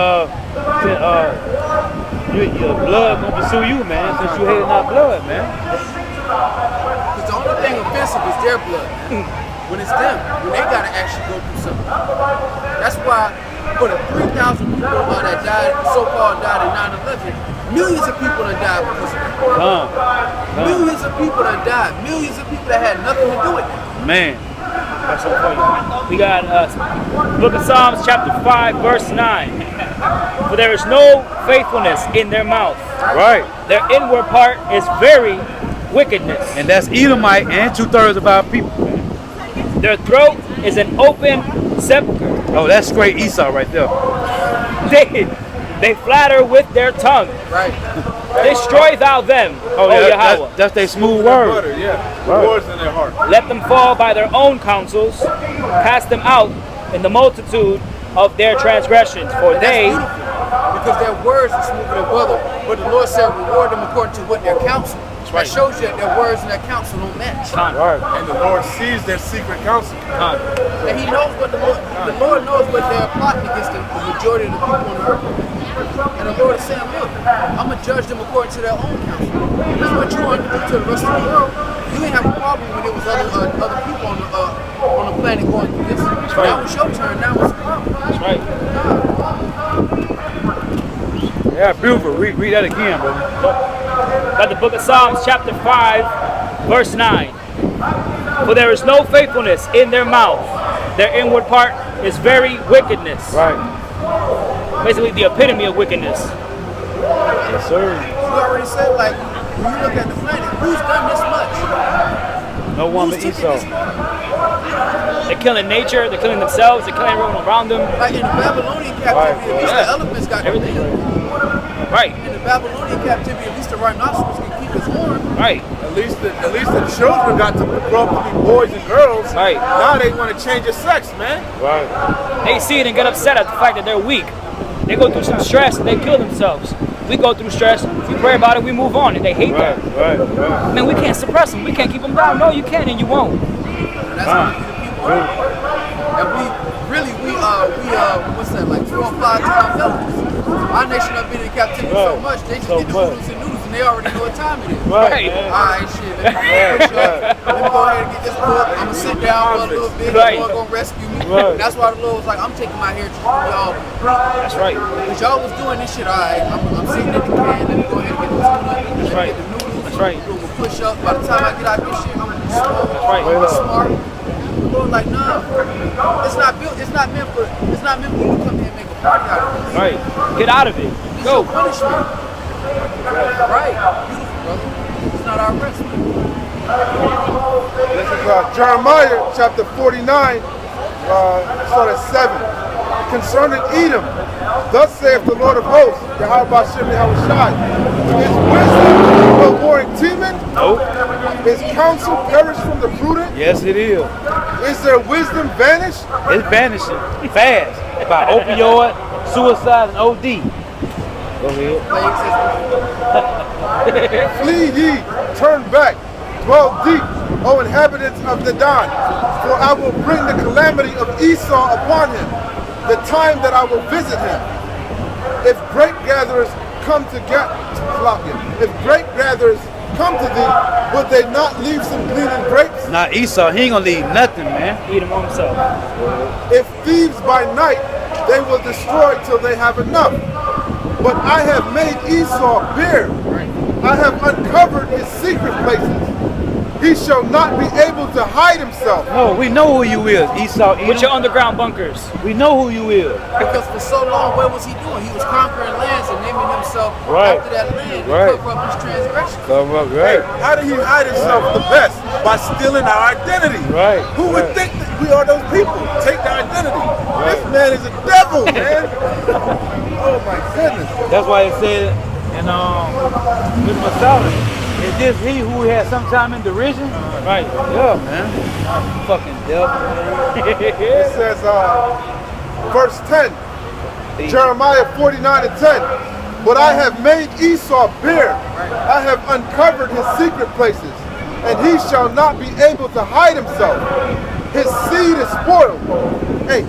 your blood gonna pursue you, man, since you hated not blood, man. Because the only thing offensive is their blood. When it's them, when they gotta actually go through something. That's why for the 3,000 people that died, so-called died in 9/11, millions of people that died because of that. Millions of people that died. Millions of people that had nothing to do with it. Man. That's so funny. We got Book of Psalms chapter 5 verse 9. For there is no faithfulness in their mouth. Right. Their inward part is very wickedness. And that's Edomite and 2/3 of our people. Their throat is an open sepulchre. Oh, that's straight Esau right there. They flatter with their tongue. Right. Destroy thou them, O Yahawah. That's their smooth word. Butter, yeah. Words in their heart. Let them fall by their own counsels. Cast them out in the multitude of their transgressions. For And they... that's beautiful, because their words are smooth and brother, but the Lord said reward them according to what their counsel. That shows you that their words and their counsel don't match. Right. And the Lord sees their secret counsel. And he knows what the Lord knows what they're plotting against the majority of the people on the earth. And the Lord is saying, look, I'm going to judge them according to their own counsel. This is what you want to do to the rest of the world. You ain't have a problem when there was other people on the planet going through this. Right. Now it's your turn. Now it's a problem. That's right. Yeah, beautiful. Read that again, brother. Got the book of Psalms, chapter 5, verse 9. For there is no faithfulness in their mouth. Their inward part is very wickedness. Right. Basically the epitome of wickedness. Yes, sir. You already said, like, when you look at the planet, who's done this much? No one but Who's taken Esau. this far? They're killing nature, they're killing themselves, they're killing everyone around them. Like in the Babylonian captivity, at least the elephants got Everything. everything. Right, In the Babylonian captivity, at least the rhinoceros can keep his horn. right. At least the children got to grow up to be boys and girls. Right. Now they want to change their sex, man. Right. They see it and get upset at the fact that they're weak. They go through some stress and they kill themselves. We go through stress, we pray about it, we move on, and they hate that. Right. I mean, we can't suppress them, we can't keep them down. No, you can and you won't. And that's how the people are. And what's that, like 4 or 5 times elders. Our nation have been in captivity so much, they just get the noodles and noodles and they already know what time it is. Right. Alright, shit, let me go ahead and get this book. I'm gonna sit down for a little bit, Right. the Lord gonna rescue me. Right. And that's why the Lord was like, I'm taking my heritage from y'all. That's right. Because y'all was doing this shit, alright, I'm sitting at the can, let me go ahead and get this food, let me right. get the noodles. That's right. We'll push up. By the time I get out of this shit, I'm gonna be small. right. I'm gonna be smart. The Lord like, nah, it's not meant for you to come here and make a party out of this. Right. Get out of it. It's Go. your punishment. Right. Beautiful, brother. It's not our rest. This is Jeremiah chapter 49, start at 7. Concerning Edom, thus saith the Lord of hosts, YAHAWASHI, is wisdom no more in Teman? Nope. Is counsel perished from the prudent? Yes, it is. Is their wisdom vanished? It's vanishing fast by opioid, suicide, and OD. Go ahead. Flee ye, turn back, dwell deep, O inhabitants of Dedan, for I will bring the calamity of Esau upon him, the time that I will visit him. If grape gatherers come to if grape gatherers come to thee, would they not leave some gleaning grapes? Now Esau, he ain't gonna leave nothing, man. Eat him on himself. If thieves by night, they will destroy till they have enough. But I have made Esau bare. I have uncovered his secret places. He shall not be able to hide himself. No, we know who you is, Esau. With your underground bunkers. We know who you is. Because for so long, what was he doing? He was conquering lands and naming himself Right. after that land to Right. cover up his transgression. Come up, Hey, right? how did he hide himself the best? By stealing our identity. Right. Who would think that we are those people? Take their identity. This man is a devil, man. Oh my goodness. That's why it said in with Masala, is this he who had some time in derision? Right. Yeah, man. Fucking devil. It says, verse 10, Jeremiah 49:10. But I have made Esau bare. I have uncovered his secret places, and he shall not be able to hide himself. His seed is spoiled. Hey,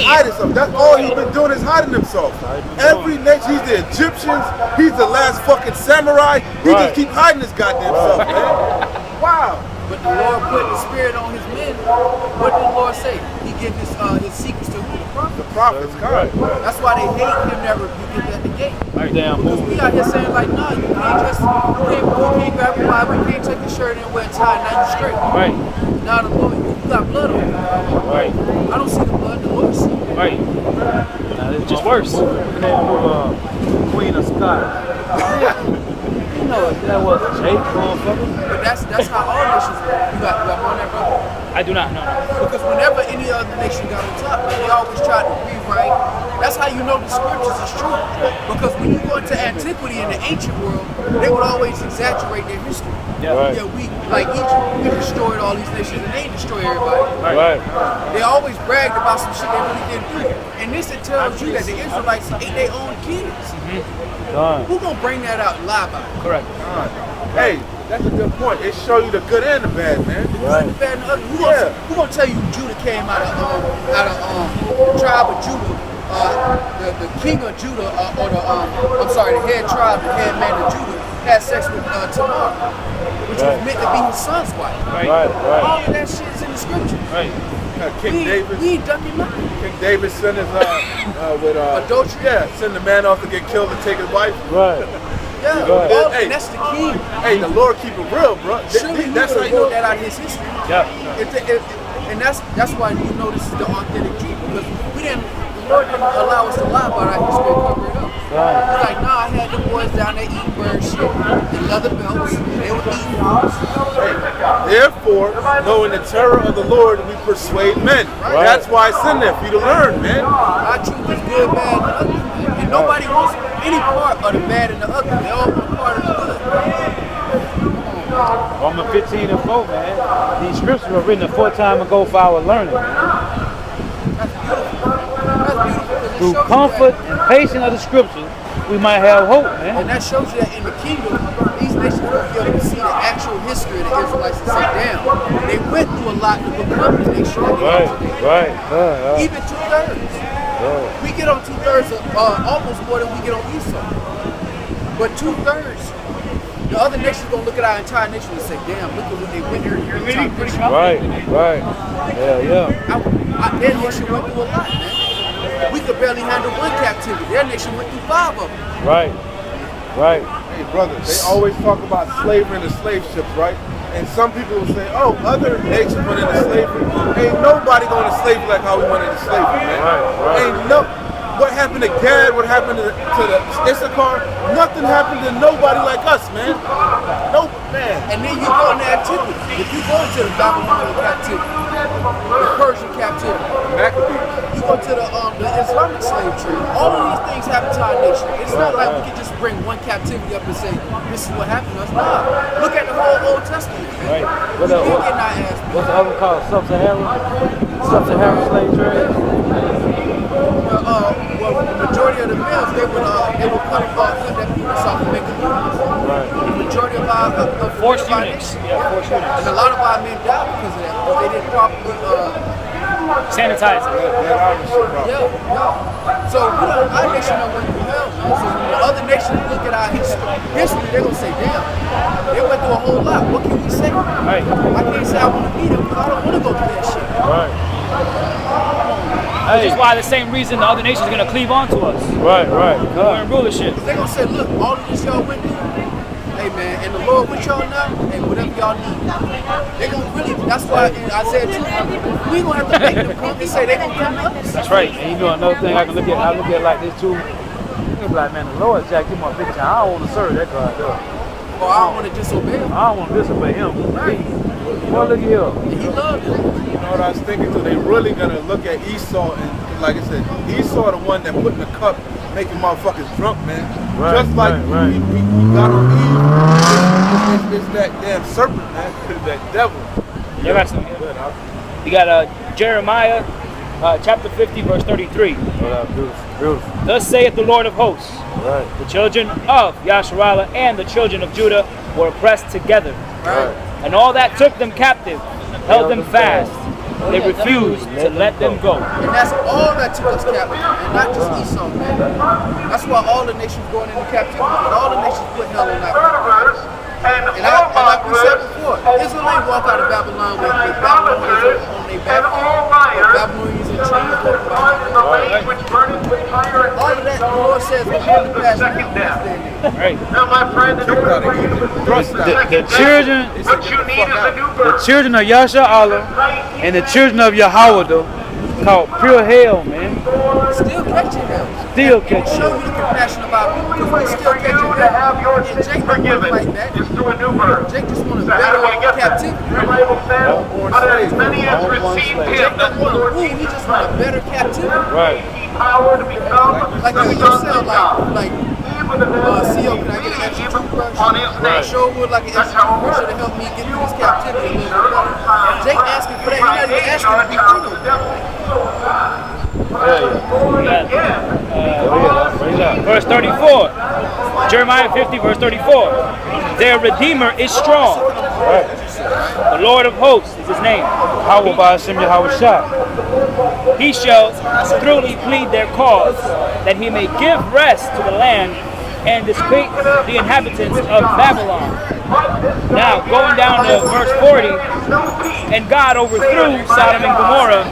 hide himself. That's all he's been doing is hiding himself. Every nation, he's the Egyptians, he's the last fucking samurai. He just keep hiding his goddamn self, man. Wow. But the Lord put the spirit on his men. What did the Lord say? He gave his secrets to who? The prophet. The prophets, God. That's why they hate him that rebuked at the gate. Right down, Because move. we out here saying like, nah, you can't grab a Bible, you can't take a shirt and wear a tie, now you straight. Right. Now the Lord, you got blood on you. Right. I don't see the blood, the Lord see it. Right. Now, this Just worse. Queen of Scots. You know that was Jake, motherfucker. But that's how all nations work. You got one that brother. I do not know. Because whenever any other nation got on top, man, they always try to rewrite. That's how you know the scriptures is true. Because when you go into antiquity in the ancient world, they would always exaggerate their history. Yeah. Right. Yeah, we like Egypt, we destroyed all these nations and they destroyed everybody. Right. They always bragged about some shit they really didn't do. And this it tells you that the Israelites ate their own kids. Done. Who gonna bring that out and lie about it? Correct. Hey, that's a good point. It show you the good and the bad, man. Right. The bad and the ugly. Yeah. Who gonna tell you Judah came out of the tribe of Judah the king of Judah, or the head tribe, the head man of Judah, had sex with Tamar, which was meant to be his son's wife. Right. All of that shit is in the scripture. Right. King David. We ain't ducking nothing. King David sent his with adultery. Yeah, send the man off to get killed and take his wife. Right. Yeah, Hey, and that's the king. Hey, the Lord keep it real, bro. Surely That's how he you wrote know. that out of his history. Yeah. And that's why you know this is the authentic truth, because the Lord didn't allow us to lie about our history and cover it up. He's like, nah, I had the boys down there eating bird shit, the leather belts, they were eating. Therefore, knowing the terror of the Lord, we persuade men. Right. That's why it's in there for you to learn, man. Our truth is good, bad, and ugly. And nobody wants any part of the bad and the ugly. They all want part of the good. Romans 15:4, man. These scriptures were written a short time ago for our learning, man. That's beautiful. That's beautiful. Through comfort and patience of the scriptures, we might have hope, man. And that shows you that in the kingdom, these nations will be able to see the actual history of the Israelites and say, damn, they went through a lot to become the nation that they are today. Right. Even 2/3. We get on 2/3 almost more than we get on Esau. But 2/3, the other nations gonna look at our entire nation and say, damn, look at what they went through. Right. Yeah. Their nation went through a lot, man. We could barely handle one captivity. Their nation went through 5 of them. Right. Hey, brother, they always talk about slavery and the slave ships, right? And some people will say, oh, other nations went into slavery. Ain't nobody going to slavery like how we went into slavery, man. Right. Ain't no. What happened to Gad? What happened to the Issachar? Nothing happened to nobody like us, man. Nope, man. And then you go into antiquity. If you go into the Babylonian captivity, the Persian captivity, you go to the Islamic slave trade, all of these things happen to our nation. It's not like we can just bring one captivity up and say, this is what happened to us. Nah, look at the whole Old Testament. Right. We been getting our ass beat. What's the other called? Sub-Saharan slave trade? Well, the majority of the males, they would cut their penis off and make them eunuchs. Right. The majority of our Forced eunuchs. Yeah, forced eunuchs. and a lot of our men died because of that, because they didn't properly Sanitize it. Yeah. So our nation done went through hell, man. So when the other nations look at our history, they're gonna say, damn, they went through a whole lot. What can we say? Right. I can't say I want to be them because I don't want to go through that shit. Right. Which is why the same reason the other nations are gonna cleave onto us. Right. We're in rulership. They're gonna say, look, all of this y'all went through. Hey man, and the Lord with y'all now, and whatever y'all need. They're gonna really, that's why in Isaiah 2, we gonna have to make them come and say they're gonna come to us. That's right. And you know another thing I look at it like this too. You be like, man, the Lord Jack, give my big time. I don't want to serve that God though. Or I don't want to disobey him. I don't want to disobey him. Right. Well, look here. And he loved it. You know what I was thinking too? They really gonna look at Esau and, like I said, Esau the one that put in the cup, making motherfuckers drunk, man. Right, Just like right. we got on Eve, it's that damn serpent, man. That devil. You got some. You got Jeremiah chapter 50, verse 33. Beautiful. Thus saith the Lord of hosts, Right. the children of YAHAWASHI and the children of Judah were oppressed together. Right. And all that took them captive held them fast. They refused to let them go. And that's all that took us captive, and not just Esau, man. That's why all the nations going into captivity, and all the nations put hell on that. And like we said before, Israel ain't walk out of Babylon with Babylonians on their back, Babylonians in chains walking behind them. All of that, the Lord says, will come to pass. Right. Now, my friend, the The children of YAHAWASHI and the children of YAHAWAH called pure hell, man. Still catching hell. Still catching Show hell. you the compassion about it, because we still catching hell. And Jake don't want like that. through a new birth. Jake just want to So how do I get that? captivity. The Bible says, out of as many as received him, Jake that's don't want the to Lord rule, he just want a better captivity. Right. power to become Like the you sons yourself, of God. like Even the CO, can I get an extra toothbrush? on his I name. sure would like an extra toothbrush to help me get through this captivity a little bit better. Jake asking for that, he's not even asking to be free no more. Verse 34. Jeremiah 50, verse 34. Their Redeemer is strong. The Lord of hosts is his name. YAHAWASHI. He shall truly plead their cause, that he may give rest to the land and disquiet the inhabitants of Babylon. Now, going down to verse 40, and God overthrew Sodom and Gomorrah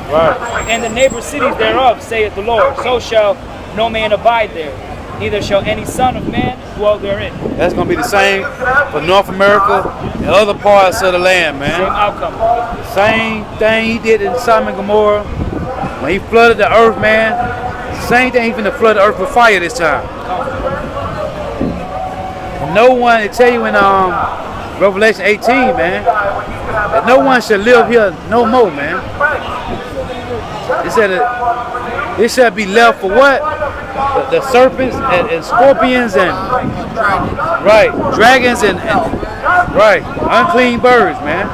and the neighbor cities thereof, saith the Lord. So shall no man abide there, neither shall any son of man dwell therein. That's going to be the same for North America and other parts of the land, man. Same outcome. Same thing he did in Sodom and Gomorrah when he flooded the earth, man. Same thing, he's going to flood the earth with fire this time. No one, they tell you in Revelation 18, man, that no one shall live here no more, man. It said that it shall be left for what? The serpents and scorpions and dragons and unclean birds, man.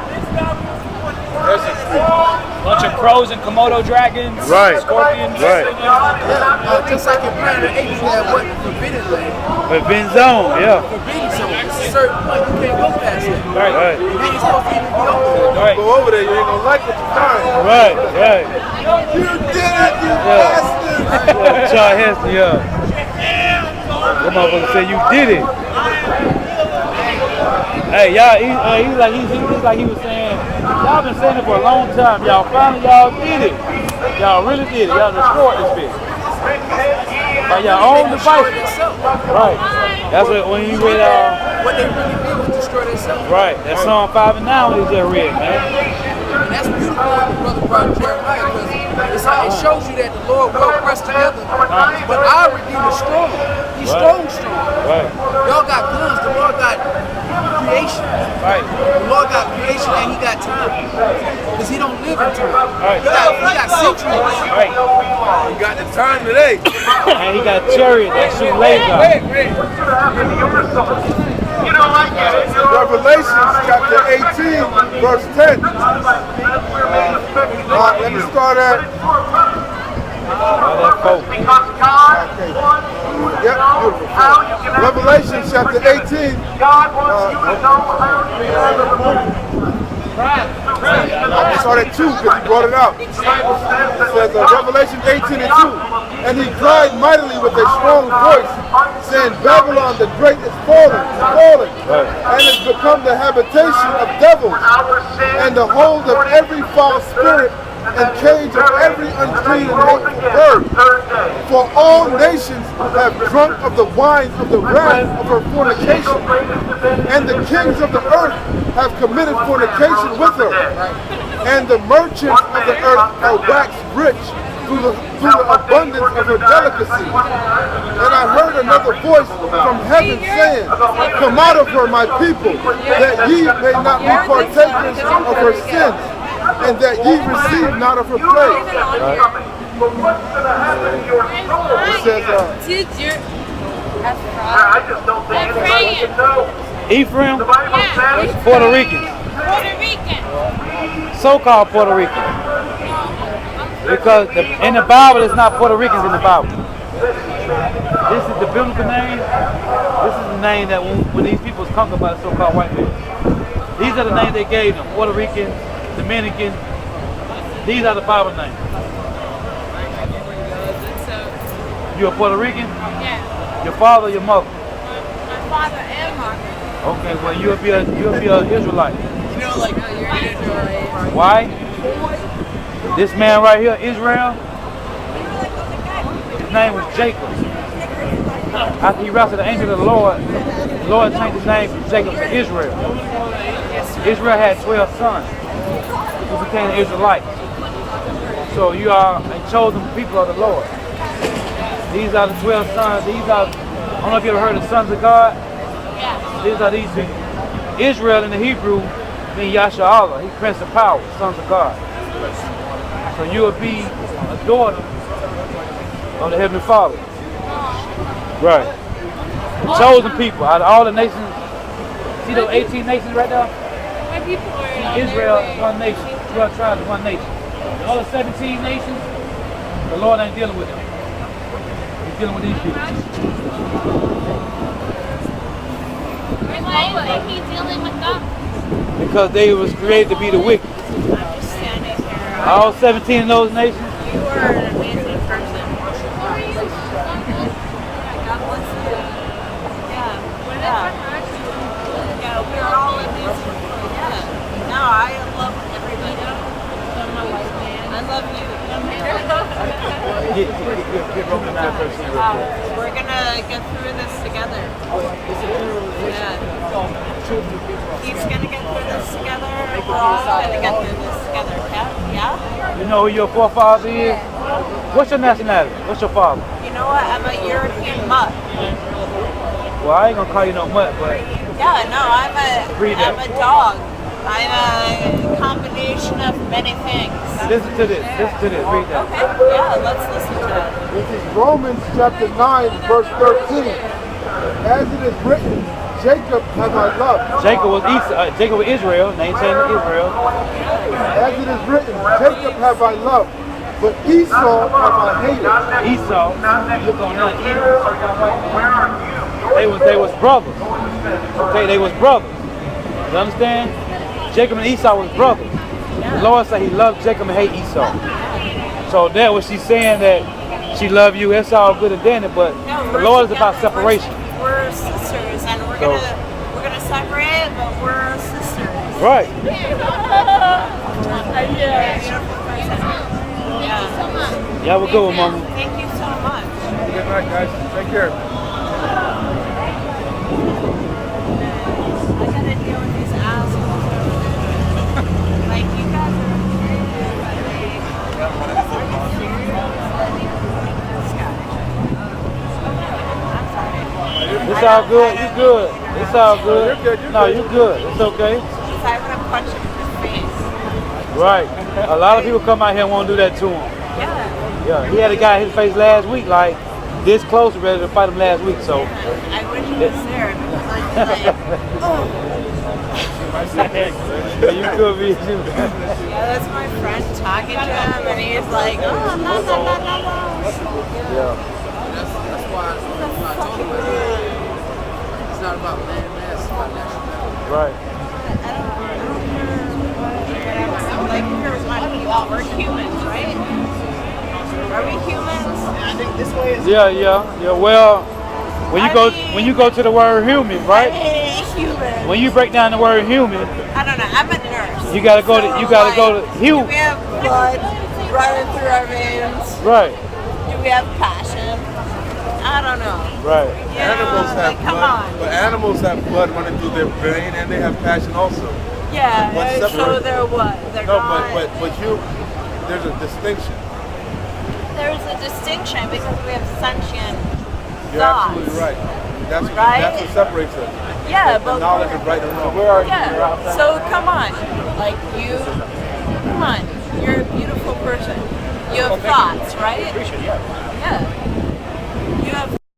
Bunch of crows and Komodo dragons, scorpions. Just like in Planet 8, you had what? Forbidden land. Forbidden zone, yeah. Forbidden zone. It's a certain point. You can't go past it. Right. You ain't supposed to even be over there. Go over there, you ain't gonna like what you find. Right. You did it, you bastard! Charles Heston, yeah. That motherfucker said you did it. Hey, y'all, he's like he was saying, y'all been saying it for a long time. Y'all finally did it. Y'all really did it. Y'all destroyed this bitch. By your own devices. Right. That's what when you read what they really did was destroy themselves. Right. That's Psalm 5 and 9 we just read, man. And that's beautiful what the brother brought Jeremiah, because it shows you that the Lord will press together. But our Redeemer is strong. He's strong. Right. Y'all got guns. The Lord got creation. Right. The Lord got creation and he got time. Because he don't live in time. Right. He got centuries. Right. You got the time today. And he got chariot that shoot laser. Revelation chapter 18, verse 10. Let me start at. Yep, beautiful. Revelation chapter 18. I start at 2 because he brought it out. It says Revelation 18 and 2. And he cried mightily with a strong voice, saying, Babylon the great is fallen, and has become the habitation of devils, and the hold of every foul spirit, and cage of every unclean and hateful bird. For all nations have drunk of the wine of the wrath of her fornication, and the kings of the earth have committed fornication with her, and the merchants of the earth are waxed rich through the abundance of her delicacy. And I heard another voice from heaven saying, Come out of her, my people, that ye may not be partakers of her sins, and that ye receive not of her plague. It says, Ephraim? Yeah. Puerto Rican. Puerto Rican. So-called Puerto Rican. Because in the Bible, it's not Puerto Ricans in the Bible. This is the biblical name. This is the name that when these people was conquered by the so-called white man. These are the names they gave them. Puerto Rican, Dominican. These are the Bible names. You a Puerto Rican? Yeah. Your father or your mother? My father and mother. Okay, well you'll be an Israelite. You know, like, you're an Israelite. Why? This man right here, Israel, his name was Jacob. After he wrestled the angel of the Lord changed his name from Jacob to Israel. Israel had 12 sons who became the Israelites. So you are a chosen people of the Lord. These are the 12 sons. I don't know if you ever heard of the sons of God. Yeah. These are these people. Israel in the Hebrew means YAHAWAH. He's Prince of Power, sons of God. So you will be a daughter of the Heavenly Father. Right. The chosen people out of all the nations. See those 18 nations right there? My people are Israel is one nation. 12 tribes is one nation. The other 17 nations, the Lord ain't dealing with them. He's dealing with these people. Why is he dealing with them? because they was created to be the wicked. I'm just standing here. All 17 of those nations. You are an amazing person. God bless you. Yeah. Yeah, we're all amazing. Yeah. No, I love everybody. I'm a white man. I love you. Get Roman 9 verse 10 real quick. We're gonna get through this together. Yeah. He's gonna get through this together. We're all gonna get through this together. Yeah? You know who your forefather is? What's your nationality? What's your father? You know what? I'm a European mutt. Well, I ain't gonna call you no mutt, but Yeah, no, I'm Read that. a dog. I'm a combination of many things. listen to this. Listen to this. Read that. Okay, yeah, let's listen to it. This is Romans chapter 9, verse 13. As it is written, Jacob have I loved. Jacob was Israel. Name changed to Israel. As it is written, Jacob have I loved, but Esau have I hated. Esau. Look on that. They was brothers. Okay, they was brothers. You understand? Jacob and Esau was brothers. The Lord said he loved Jacob and hate Esau. So that was she saying that she loved you. It's all good and dandy, but the Lord is about separation. We're sisters, and we're gonna separate, but we're sisters. Right. Yeah. Yeah, we'll go with Mama. Thank you so much. Good night, guys. Take care. I gotta deal with these assholes. Like, you guys are It's all good. You good. It's all good. No, you good. It's okay. I want to punch him in the face. Right. A lot of people come out here and want to do that to him. Yeah. Yeah. He had a guy in his face last week, like this close, ready to fight him last week. So. I wish he was there. You could be too. Yeah, that's my friend talking to him, and he's like, oh, no. Yeah. That's why I told him it's not about land mass, it's about nationality. Right. Like, here's my people. We're humans, right? Are we humans? I think this way is. Yeah. Well, when you go to the word human, right? I hate humans. When you break down the word human, I don't know. I'm a nurse. you gotta go to human. Do we have blood running through our veins? Right. Do we have passion? I don't know. Right. Yeah, Animals have like, come blood, on. but animals have blood running through their brain, and they have passion also. Yeah, What's and so separate? they're what? They're No, not. but you, there's a distinction. There's a distinction because we have sentient You're thoughts. absolutely right. That's Right? That's what separates us. Yeah, The but knowledge of right and wrong. yeah. So come on, like come on. You're a beautiful person. You have thoughts, right? Appreciate it, yeah. Yeah.